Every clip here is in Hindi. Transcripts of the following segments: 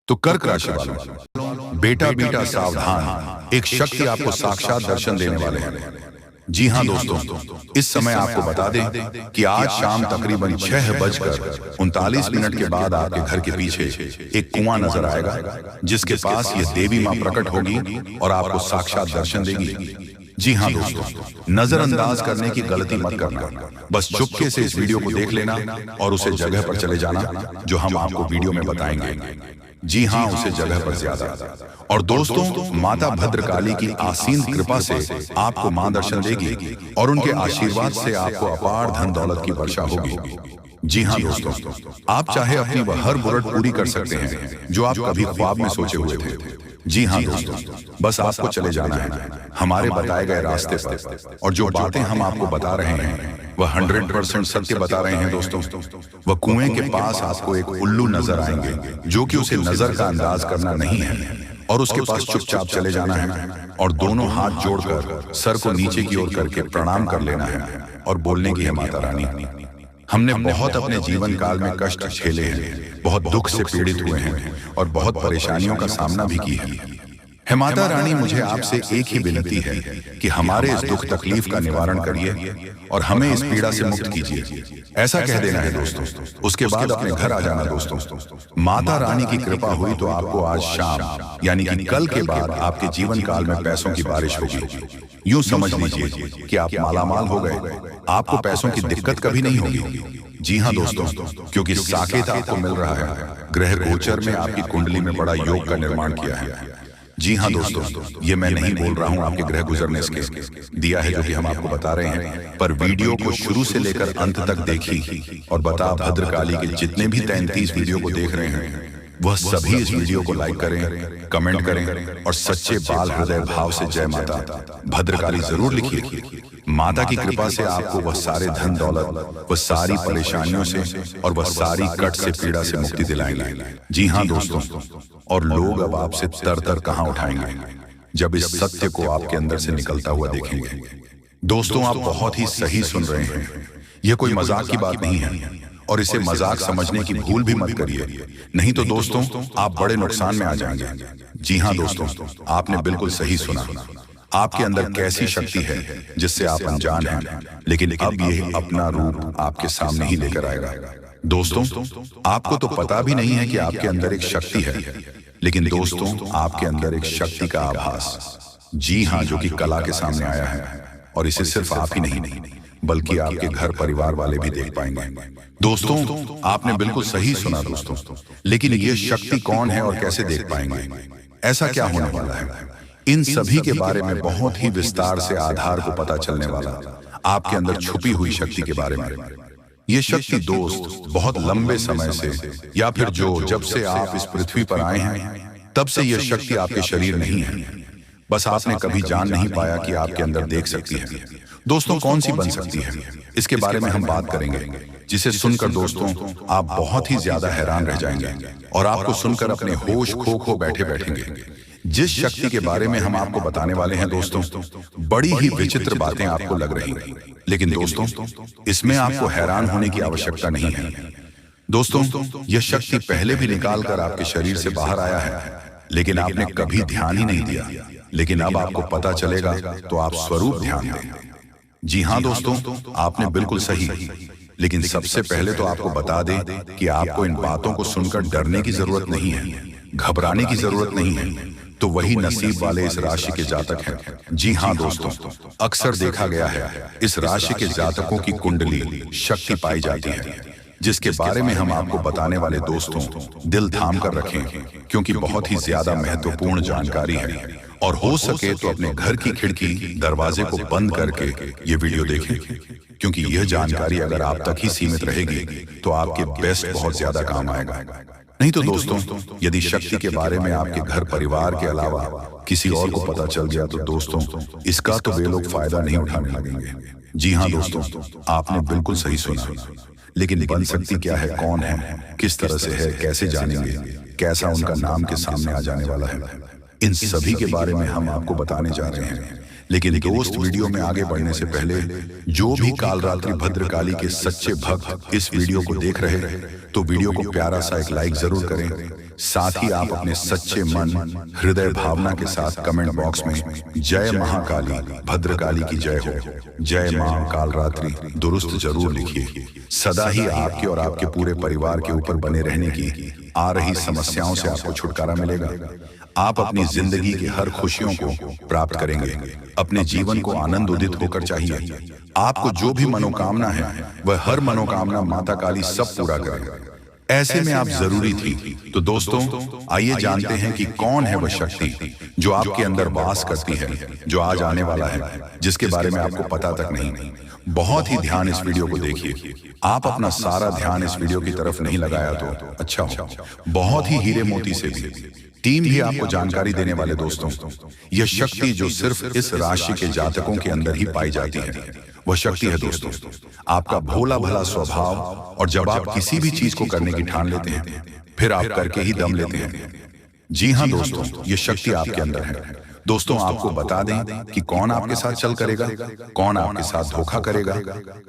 तो कर्क राशि वालों, बेटा बेटा सावधान, एक शक्ति आपको साक्षात दर्शन देने वाले हैं। जी हाँ दोस्तों, इस समय आपको बता दें कि आज शाम तकरीबन 6:39 के बाद आपके घर के पीछे एक कुआं नजर आएगा, जिसके पास ये देवी माँ प्रकट होगी और आपको साक्षात दर्शन देगी। जी हाँ दोस्तों, नजरअंदाज करने की गलती मत करना, बस चुपके से इस वीडियो को देख लेना और उसे जगह पर चले जाना जो हम आपको वीडियो में बताएंगे। जी हाँ, उसे जगह पर ज्यादा। और दोस्तों, माता भद्रकाली की आसीन कृपा से आपको मां दर्शन देगी और उनके आशीर्वाद से आपको अपार धन दौलत की वर्षा होगी। जी हाँ दोस्तों, आप चाहे अपनी वह हर मुराद पूरी कर सकते हैं जो आप कभी ख्वाब में सोचे हुए थे। जी हाँ दोस्तों, बस आपको चले जाना है हमारे बताए गए रास्ते पर, और जो बातें हम आपको बता रहे हैं वह 100% सत्य बता रहे हैं दोस्तों। वह कुएं के पास आपको एक उल्लू नजर आएंगे जो कि उसे नजर का अंदाज करना नहीं है, और उसके पास चुपचाप चले जाना है और दोनों हाथ जोड़कर सर को नीचे की ओर करके प्रणाम कर लेना है और बोलने की है, माता रानी, हमने बहुत अपने जीवन काल में कष्ट झेले हैं, बहुत दुख से पीड़ित हुए हैं और बहुत परेशानियों का सामना भी किया है। माता रानी, मुझे आपसे एक ही विनती है कि हमारे इस दुख तकलीफ का निवारण करिए और हमें इस पीड़ा से मुक्त कीजिए। ऐसा कह देना है दोस्तों, उसके बाद अपने घर आ जाना दोस्तों। माता रानी की कृपा हुई तो आपको आज शाम यानी कि कल के बाद आपके जीवन काल में पैसों की बारिश होगी। यूं समझ लीजिए कि आप मालामाल हो गए, आपको पैसों की दिक्कत कभी नहीं होगी। जी हाँ दोस्तों, क्योंकि साकेत आपको मिल रहा है, ग्रह गोचर में आपकी कुंडली में बड़ा योग का निर्माण किया है। जी हाँ दोस्तों, ये मैं नहीं बोल रहा हूँ आपके ग्रह गुजरने के दिया है जो कि हम आपको बता रहे हैं, पर वीडियो को शुरू से लेकर अंत तक देखी और बता भद्रकाली के जितने भी 33 वीडियो को देख रहे हैं वह सभी इस वीडियो को लाइक करें, कमेंट करें और सच्चे बाल हृदय भाव से जय माता भद्रकाली जरूर लिखिए। माता की कृपा से आपको वह सारे धन दौलत, वह सारी परेशानियों से और वह सारी कट से पीड़ा से मुक्ति दिलाएंगे। जी हाँ दोस्तों, और लोग अब आपसे तर तर कहां उठाएंगे जब इस सत्य को आपके अंदर से निकलता हुआ देखेंगे। दोस्तों, आप बहुत ही सही सुन रहे हैं, यह कोई मजाक की बात नहीं है और इसे मजाक समझने की भूल भी मत करिए, नहीं तो दोस्तों आप बड़े नुकसान में आ जाएंगे। जी हाँ दोस्तों, आपने बिल्कुल सही सुना। आपके अंदर कैसी शक्ति है जिससे आप अनजान हैं, लेकिन अब ये अपना रूप आपके सामने ही लेकर आएगा। दोस्तों, आपको तो पता भी नहीं है कि आपके अंदर एक शक्ति है, लेकिन दोस्तों आपके अंदर एक शक्ति का आभास, जी हाँ, जो कि कला के सामने आया है, और इसे सिर्फ आप ही नहीं बल्कि आपके घर परिवार वाले भी देख पाएंगे। दोस्तों, आपने बिल्कुल सही सुना दोस्तों, लेकिन ये शक्ति कौन है और कैसे देख पाएंगे, ऐसा क्या होने वाला है, इन सभी के बारे में बहुत ही विस्तार से आधार को पता चलने वाला आपके अंदर छुपी हुई शक्ति के बारे में। ये शक्ति दोस्त बहुत लंबे समय से, या फिर जब से आप इस पृथ्वी पर आए हैं तब से यह शक्ति आपके शरीर नहीं है, बस आपने कभी जान नहीं पाया कि आपके अंदर देख सकती है। दोस्तों, कौन सी बन सकती है, इसके बारे में हम बात करेंगे, जिसे सुनकर दोस्तों आप बहुत ही ज्यादा हैरान रह जाएंगे और आपको सुनकर अपने होश खो बैठे बैठेंगे। जिस शक्ति के बारे में हम आपको बताने वाले हैं दोस्तों, बड़ी ही विचित्र बातें आपको लग रही, लेकिन दोस्तों इसमें आपको हैरान होने की आवश्यकता नहीं है। दोस्तों, यह शक्ति पहले भी निकाल कर आपके शरीर से बाहर आया है, लेकिन आपने कभी ध्यान ही नहीं दिया, लेकिन अब आपको पता चलेगा तो आप स्वरूप ध्यान दें। जी हाँ दोस्तों, आपने बिल्कुल सही, लेकिन सबसे पहले तो आपको बता दें कि आपको इन बातों को सुनकर डरने की जरूरत नहीं है, घबराने की जरूरत नहीं है, तो वही नसीब वाले इस राशि के जातक हैं। जी हाँ दोस्तों, अक्सर देखा गया है इस राशि के जातकों की कुंडली शक्ति पाई जाती है, जिसके बारे में हम आपको बताने वाले दोस्तों दिल थाम कर रखें, क्योंकि बहुत ही ज्यादा महत्वपूर्ण जानकारी है, और हो सके तो अपने घर की खिड़की दरवाजे को बंद करके ये वीडियो देखें, क्योंकि यह जानकारी अगर आप तक ही सीमित रहेगी तो आपके बेस्ट बहुत ज्यादा काम आएगा। नहीं तो दोस्तों, यदि शक्ति के बारे में आपके घर परिवार के अलावा किसी और को पता चल गया तो दोस्तों इसका तो वे लोग फायदा नहीं उठाने लगेंगे। जी हाँ दोस्तों, आपने बिल्कुल सही सुना, लेकिन बन सकती क्या है, कौन है, किस तरह से है, कैसे जानेंगे, कैसा उनका नाम के सामने आ जाने वाला है, इन सभी के बारे में हम आपको बताने जा रहे हैं। लेकिन दोस्त, वीडियो में आगे बढ़ने से पहले जो भी कालरात्रि भद्रकाली के सच्चे भक्त इस वीडियो को देख रहे तो वीडियो को प्यारा सा एक लाइक जरूर करें, साथ ही आप अपने सच्चे मन, हृदय भावना के साथ कमेंट बॉक्स में जय महाकाली, भद्रकाली की जय हो, जय मां कालरात्रि दुरुस्त जरूर लिखिए। सदा ही आपके और आपके पूरे परिवार के ऊपर बने रहने की आ रही समस्याओं से आपको छुटकारा मिलेगा। आप अपनी जिंदगी की हर खुशियों को प्राप्त करेंगे। अपने जीवन को आनंद उदित होकर चाहिए। आपको जो भी मनोकामना है वह हर मनोकामना माता काली सब पूरा करें। ऐसे में आप जरूरी थी। तो दोस्तों, आइए जानते हैं कि कौन है वह शक्ति जो आपके अंदर वास करती है, जो आज आने वाला है, जिसके बारे में आपको पता तक नहीं। बहुत ही ध्यान इस वीडियो को देखिए। आप अपना सारा ध्यान इस वीडियो की तरफ नहीं लगाया तो अच्छा हो। बहुत ही हीरे मोती से भी टीम भी आपको जानकारी देने वाले दोस्तों, यह शक्ति जो सिर्फ इस राशि के जातकों के अंदर ही पाई जाती है, वह शक्ति है दोस्तों आपका भोला भला स्वभाव। और जब आप किसी भी चीज को करने की ठान लेते हैं, फिर आप करके ही दम लेते हैं। जी हाँ दोस्तों, यह शक्ति आपके अंदर है। दोस्तों, आपको बता दें कि कौन आपके साथ चल करेगा, कौन आपके साथ धोखा करेगा,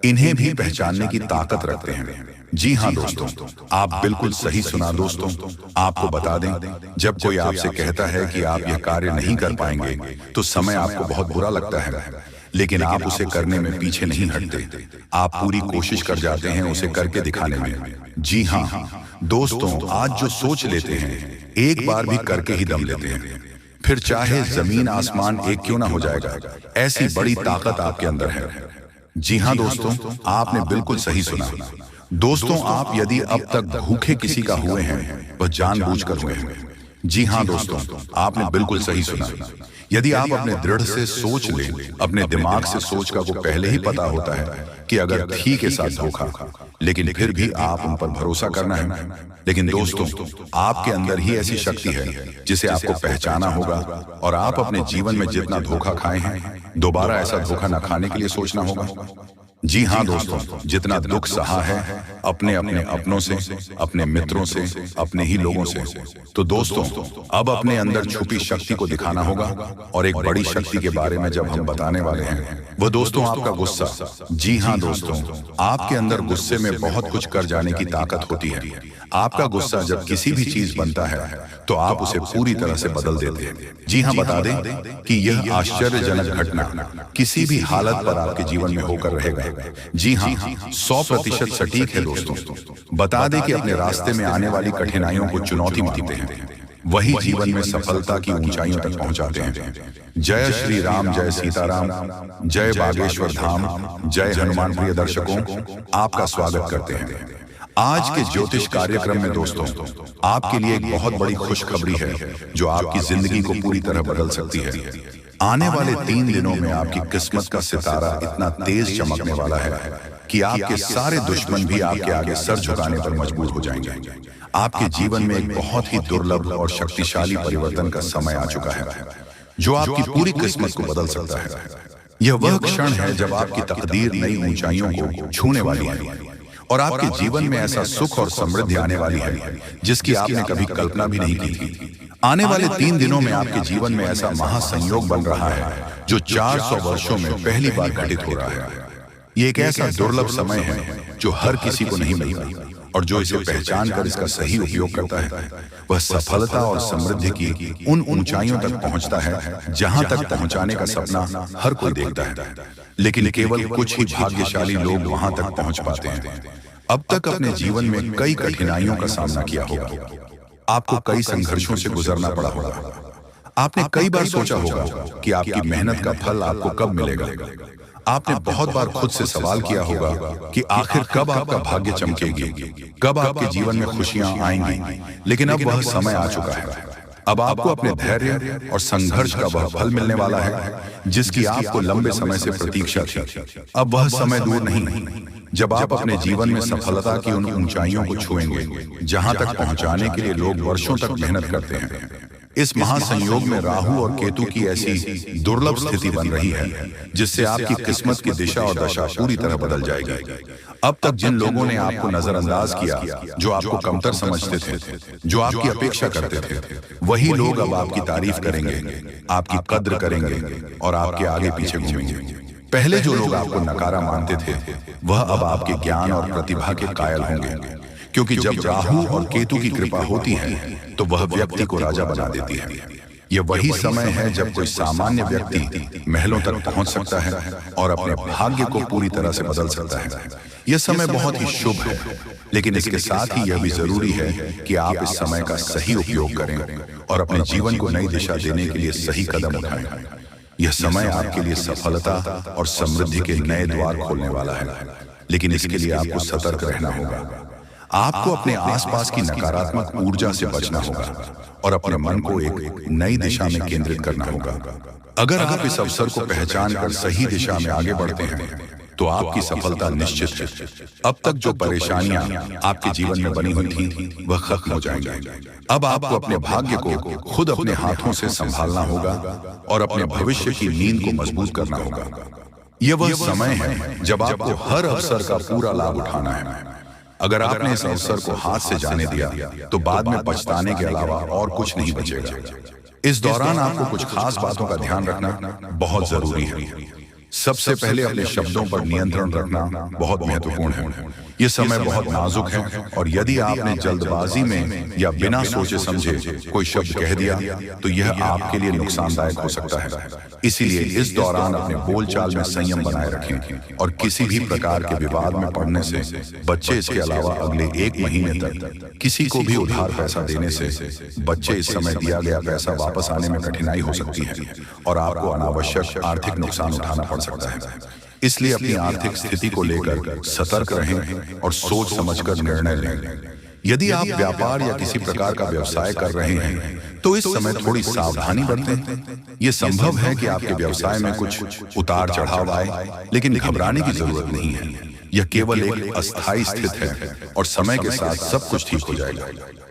इन्हें भी पहचानने की ताकत रखते हैं। जी हाँ दोस्तों, आप बिल्कुल सही सुना दोस्तों। आपको बता दें, जब कोई आपसे कहता है कि आप यह कार्य नहीं कर पाएंगे, तो समय आपको बहुत बुरा लगता है, लेकिन आप उसे करने में पीछे नहीं हटते। आप पूरी कोशिश कर जाते हैं उसे करके दिखाने में। जी हाँ दोस्तों, आज जो सोच लेते हैं, एक बार भी करके ही दम लेते हैं, फिर चाहे जमीन आसमान एक क्यों ना हो जाएगा। ऐसी बड़ी ताकत आपके अंदर है। जी हाँ दोस्तों, आपने बिल्कुल सही सुना। दोस्तों, आप यदि अब तक भूखे किसी का हुए हैं, वह जानबूझकर हुए हैं। जी हाँ दोस्तों, आपने बिल्कुल सही सुना। यदि आप अपने दृढ़ से सोच लें, अपने दिमाग से सोच का को पहले ही पता होता है कि अगर थी के साथ धोखा, लेकिन फिर भी आप उन पर भरोसा करना है। लेकिन दोस्तों, आपके अंदर ही ऐसी शक्ति है जिसे आपको पहचाना होगा, और आप अपने जीवन में जितना धोखा खाए हैं, दोबारा ऐसा धोखा न खाने के लिए सोचना होगा। जी हाँ दोस्तों, जितना दुख सहा है अपने अपनों से, अपने मित्रों से, अपने ही लोगों से, तो दोस्तों अब अपने अंदर छुपी शक्ति को दिखाना होगा। और एक बड़ी शक्ति के बारे में जब हम बताने वाले हैं, वह दोस्तों आपका गुस्सा। जी हाँ दोस्तों, आपके अंदर गुस्से में बहुत कुछ कर जाने की ताकत होती है। आपका गुस्सा जब किसी भी चीज बनता है, तो आप उसे पूरी तरह से बदल देते हैं। जी हाँ, बता दें कि यह आश्चर्यजनक घटना किसी भी हालत पर आपके जीवन में होकर रहेगा। जी हाँ, 100% सटीक है दोस्तों। बता दें कि अपने रास्ते में आने वाली कठिनाइयों को चुनौती मानते हैं, वही जीवन में सफलता की ऊंचाइयों तक पहुंचाते हैं। जय श्री राम, जय सीताराम, जय बागेश्वर धाम, जय हनुमान। प्रिय दर्शकों, आपका स्वागत करते हैं आज के ज्योतिष कार्यक्रम में। दोस्तों, आपके लिए एक बहुत बड़ी खुशखबरी है जो आपकी जिंदगी को पूरी तरह बदल सकती है। आने वाले 3 दिनों में आपकी किस्मत का सितारा इतना तेज चमकने वाला है कि आपके सारे दुश्मन भी आपके आगे सर झुकाने पर मजबूर हो जाएंगे। आपके जीवन में एक बहुत ही दुर्लभ और शक्तिशाली परिवर्तन का समय आ चुका है, जो आपकी पूरी किस्मत को बदल सकता है। यह वह क्षण है जब आपकी तकदीर नई ऊंचाइयों को छूने वाली है, और आपके जीवन में ऐसा सुख और समृद्धि आने वाली है जिसकी आपने कभी कल्पना भी नहीं की थी। आने वाले 3 दिनों में आपके जीवन में ऐसा महासंयोग बन रहा है जो 400 वर्षों में पहली बार घटित हो रहा है। ये एक ऐसा दुर्लभ समय है जो हर किसी को नहीं मिलता, और जो इसे पहचान कर इसका सही उपयोग करता है, वह सफलता और समृद्धि की उन ऊंचाइयों तक पहुंचता है जहां तक पहुंचाने का सपना हर कोई देखता है, लेकिन केवल कुछ ही भाग्यशाली लोग वहां तक पहुंच पाते हैं। अब तक अपने जीवन में कई कठिनाइयों का सामना किया होगा, आपको कई संघर्षों से गुजरना पड़ा होगा। आपने कई बार सोचा होगा कि आपकी मेहनत का फल आपको कब मिलेगा। आपने बहुत बार खुद से सवाल किया होगा कि आखिर कब आपका भाग्य चमकेगी, कब आपके जीवन में खुशियां आएंगी। लेकिन अब वह समय आ चुका है। अब आपको अपने धैर्य और संघर्ष का वह फल मिलने वाला है जिसकी आपको लंबे समय से प्रतीक्षा थी। अब वह समय दूर नहीं जब आप अपने जीवन में सफलता की उन ऊंचाइयों को छुएंगे जहां तक पहुंचाने के लिए लोग वर्षों तक मेहनत करते हैं। इस महासंयोग में राहु और केतु की ऐसी दुर्लभ स्थिति बन रही है जिससे आपकी किस्मत की दिशा और दशा पूरी तरह बदल जाएगी। अब तक जिन लोगों ने आपको नजरअंदाज किया, जो आपको कमतर समझते थे, जो आपकी अपेक्षा करते थे, वही लोग अब आपकी तारीफ करेंगे, आपकी कद्र करेंगे और आपके आगे पीछे घूमेंगे। पहले जो लोग आपको नकारा मानते थे, वह अब आपके ज्ञान और प्रतिभा के कायल होंगे, क्योंकि जब राहु और केतु की कृपा होती है तो वह व्यक्ति को राजा बना देती है। यह वही समय है जब कोई सामान्य व्यक्ति महलों तक पहुंच सकता है और अपने भाग्य को पूरी तरह से बदल सकता है। यह समय बहुत ही शुभ है, लेकिन इसके साथ ही यह भी जरूरी है कि आप इस समय का सही उपयोग करें और अपने जीवन को नई दिशा देने के लिए सही कदम उठाएं। यह समय आपके लिए सफलता और समृद्धि के नए द्वार खोलने वाला है, लेकिन इसके लिए आपको सतर्क रहना होगा। आपको अपने आसपास की नकारात्मक ऊर्जा से बचना होगा और अपने मन को एक नई दिशा में केंद्रित करना होगा। अगर आप इस अवसर को पहचान कर सही दिशा में आगे बढ़ते हैं तो आपकी सफलता निश्चित है। अब तक जो परेशानियां आपके जीवन में बनी हुई थी वह खत्म हो जाएंगी। अब आपको अपने भाग्य को खुद अपने हाथों से संभालना होगा और अपने भविष्य की नींद को मजबूत करना होगा। यह वह समय है जब आपको हर अवसर का पूरा लाभ उठाना है। अगर आपने इस अवसर को हाथ से जाने दिया तो बाद में पछताने के अलावा और कुछ नहीं बचेगा। इस दौरान आपको कुछ खास बातों का ध्यान रखना बहुत जरूरी है। सबसे पहले अपने शब्दों पर नियंत्रण रखना बहुत महत्वपूर्ण है। यह समय बहुत नाजुक है और यदि आपने जल्दबाजी में या बिना सोचे समझे कोई शब्द कह दिया तो यह आपके लिए नुकसानदायक हो सकता है। इसीलिए इस दौरान अपने बोलचाल में संयम बनाए रखें और किसी भी प्रकार के विवाद में पड़ने से बच्चे। इसके अलावा अगले 1 महीने तक किसी को भी उधार पैसा देने से बच्चे इस समय दिया गया पैसा वापस आने में कठिनाई हो सकती है और आपको अनावश्यक आर्थिक नुकसान उठाना पड़ सकता है। इसलिए अपनी आर्थिक स्थिति को लेकर सतर्क रहें और सोच समझकर निर्णय लें। यदि आप व्यापार या किसी प्रकार का व्यवसाय कर रहे हैं तो इस समय थोड़ी सावधानी बरतें। यह संभव है कि आपके व्यवसाय में कुछ उतार चढ़ाव आए, लेकिन घबराने की जरूरत नहीं है। यह केवल एक अस्थायी स्थिति है और समय के साथ सब कुछ ठीक हो जाएगा।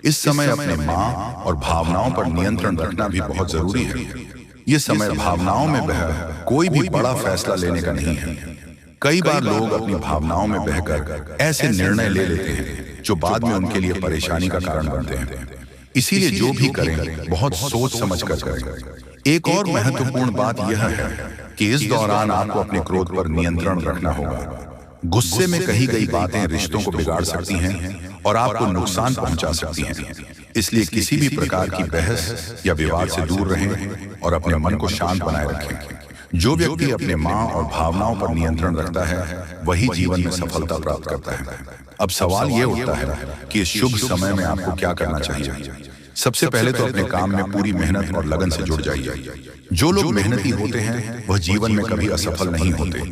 इस समय अपने मां और भावनाओं पर नियंत्रण रखना भी बहुत जरूरी है। यह समय भावनाओं में बह कोई भी बड़ा फैसला लेने का नहीं है। कई बार लोग अपनी भावनाओं में बहकर ऐसे निर्णय ले लेते हैं जो बाद में उनके लिए परेशानी का कारण बनते हैं। इसीलिए जो भी करें बहुत सोच समझ कर करें। एक और महत्वपूर्ण बात यह है कि इस दौरान आपको अपने क्रोध पर नियंत्रण रखना होगा। गुस्से में कही गई बातें रिश्तों को बिगाड़ सकती हैं और आपको नुकसान पहुंचा सकती हैं। इसलिए किसी भी प्रकार की बहस या विवाद से दूर रहें और अपने मन को शांत बनाए रखें। जो व्यक्ति अपने मां और भावनाओं पर नियंत्रण रखता है वही जीवन में सफलता प्राप्त करता है। अब सवाल यह उठता है कि इस शुभ समय में आपको क्या करना चाहिए। सबसे पहले तो अपने काम में पूरी मेहनत और लगन से जुट जाइए। जो लोग मेहनती होते हैं वह जीवन में कभी असफल नहीं होते।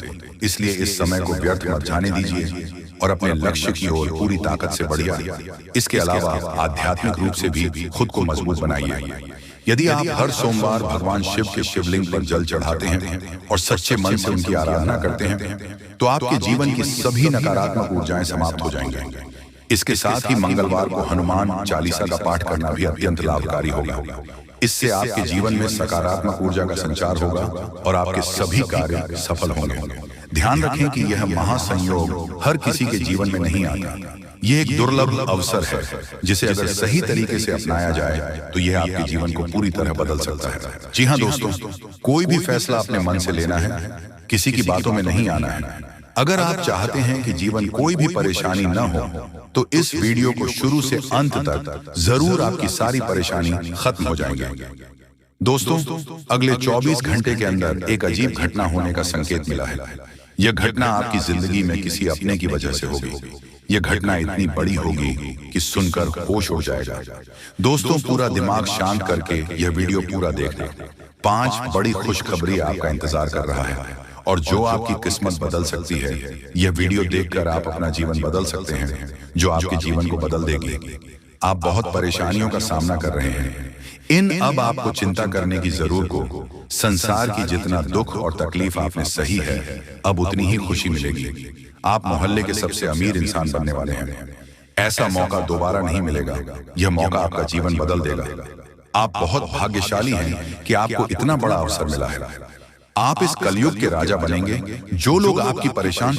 इसलिए इस समय को व्यर्थ मत जाने दीजिए और अपने लक्ष्य की ओर पूरी ताकत से बढ़िए। इसके अलावा आध्यात्मिक रूप से भी खुद को मजबूत बनाइए। यदि आप हर सोमवार भगवान शिव के शिवलिंग पर जल चढ़ाते हैं और सच्चे मन से उनकी आराधना करते हैं तो आपके जीवन की सभी नकारात्मक ऊर्जाएं समाप्त हो जाएंगी। इसके साथ ही मंगलवार को हनुमान चालीसा का पाठ करना भी अत्यंत लाभकारी होगा। इससे आपके जीवन में सकारात्मक ऊर्जा का संचार होगा और आपके सभी कार्य सफल होंगे। ध्यान रखें कि यह महासंयोग हर किसी के जीवन में नहीं आता। यह एक दुर्लभ अवसर है जिसे अगर सही तरीके से अपनाया जाए तो यह आपके जीवन को पूरी तरह बदल सकता है। जी हाँ दोस्तों, कोई भी फैसला अपने मन से लेना है, किसी की बातों में नहीं आना है। अगर आप चाहते हैं कि जीवन कोई भी परेशानी न हो तो इस वीडियो को शुरू से अंत तक जरूर आपकी सारी परेशानी खत्म हो जाएंगी। दोस्तों, अगले 24 घंटे के अंदर एक अजीब घटना होने का संकेत मिला है। यह घटना आपकी जिंदगी में किसी अपने की वजह से होगी। यह घटना इतनी बड़ी होगी कि सुनकर होश उड़ जाएगा। दोस्तों, पूरा दिमाग शांत करके यह वीडियो पूरा देखना। 5 बड़ी खुशखबरी आपका इंतजार कर रहा है और जो आपकी किस्मत बदल सकती है। यह वीडियो देखकर आप अपना जीवन बदल सकते हैं, जो आपके जीवन को बदल देगी। आप बहुत परेशानियों का सामना कर रहे हैं। अब आपको चिंता करने की जरूरत को संसार की जितना दुख और तकलीफ आपने सही है, अब उतनी ही खुशी मिलेगी। आप मोहल्ले के सबसे अमीर इंसान बनने वाले हैं। ऐसा मौका दोबारा नहीं मिलेगा। यह मौका आपका जीवन बदल देगा। आप बहुत भाग्यशाली हैं कि आपको इतना बड़ा अवसर मिला है। आप इस कलयुग के राजा बनेंगे। जो लोग आपकी परेशान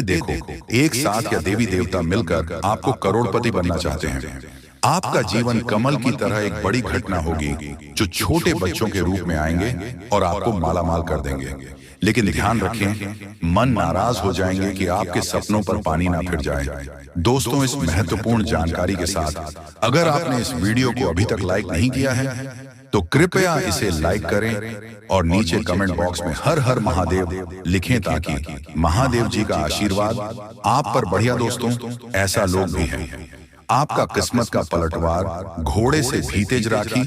देखो, एक साथ या देवी देवता मिलकर आपको करोड़पति बनना चाहते हैं। आपका जीवन कमल की तरह एक बड़ी घटना होगी जो छोटे बच्चों के रूप में आएंगे और आपको मालामाल कर देंगे। लेकिन ध्यान रखें, मन नाराज हो जाएंगे कि आपके सपनों पर पानी ना फिर जाए। दोस्तों, इस महत्वपूर्ण जानकारी के साथ अगर आपने इस वीडियो को अभी तक लाइक नहीं किया है तो कृपया इसे लाइक करें और नीचे कमेंट बॉक्स में हर हर महादेव लिखें ताकि महादेव जी का आशीर्वाद आप पर बढ़िया। दोस्तों, ऐसा लोग भी हैं। आपका किस्मत का पलटवार घोड़े से भी तेज राखी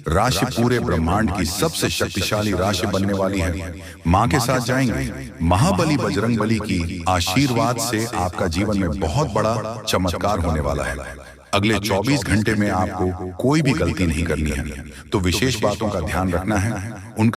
राशि पूरे ब्रह्मांड की सबसे शक्तिशाली राशि बनने वाली है। मां के साथ जाएंगे। महाबली बजरंगबली की आशीर्वाद से आपका जीवन में बहुत बड़ा चमत्कार होने वाला है। अगले 24 घंटे में आपको कोई भी गलती नहीं करनी है, तो विशेष बातों का ध्यान रखना है। उनका